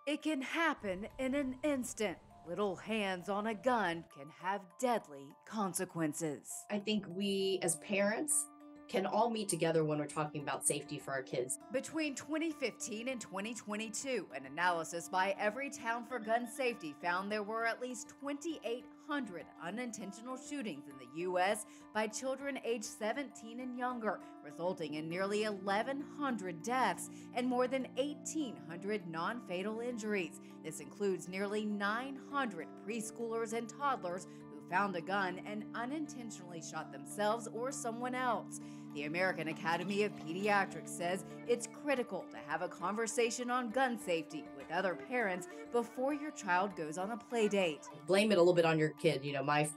It can happen in an instant. Little hands on a gun can have deadly consequences. I think we as parents can all meet together when we're talking about safety for our kids. Between 2015 and 2022, an analysis by Everytown for Gun Safety found there were at least 2,800 unintentional shootings in the U.S. by children aged 17 and younger, resulting in nearly 1,100 deaths and more than 1,800 non fatal injuries. This includes nearly 900 preschoolers and toddlers who found a gun and unintentionally shot themselves or someone else. The American Academy of Pediatrics says it's critical to have a conversation on gun safety with other parents before your child goes on a play date. Blame it a little bit on your kid.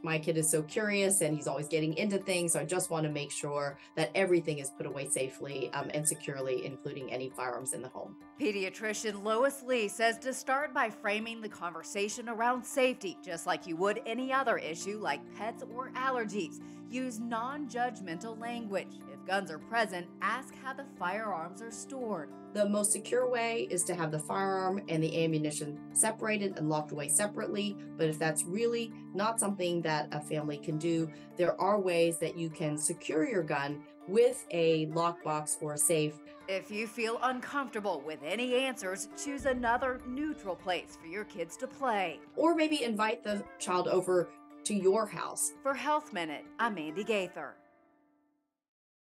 My kid is so curious and he's always getting into things. So I just want to make sure that everything is put away safely and securely, including any firearms in the home. Pediatrician Lois Lee says to start by framing the conversation around safety, just like you would any other issue like pets or allergies. Use non-judgmental language. If guns are present, ask how the firearms are stored. The most secure way is to have the firearm and the ammunition separated and locked away separately. But if that's really not something that a family can do, there are ways that you can secure your gun with a lockbox or a safe. If you feel uncomfortable with any answers, choose another neutral place for your kids to play. Or maybe invite the child over to your house. For Health Minute, I'm Andy Gaither.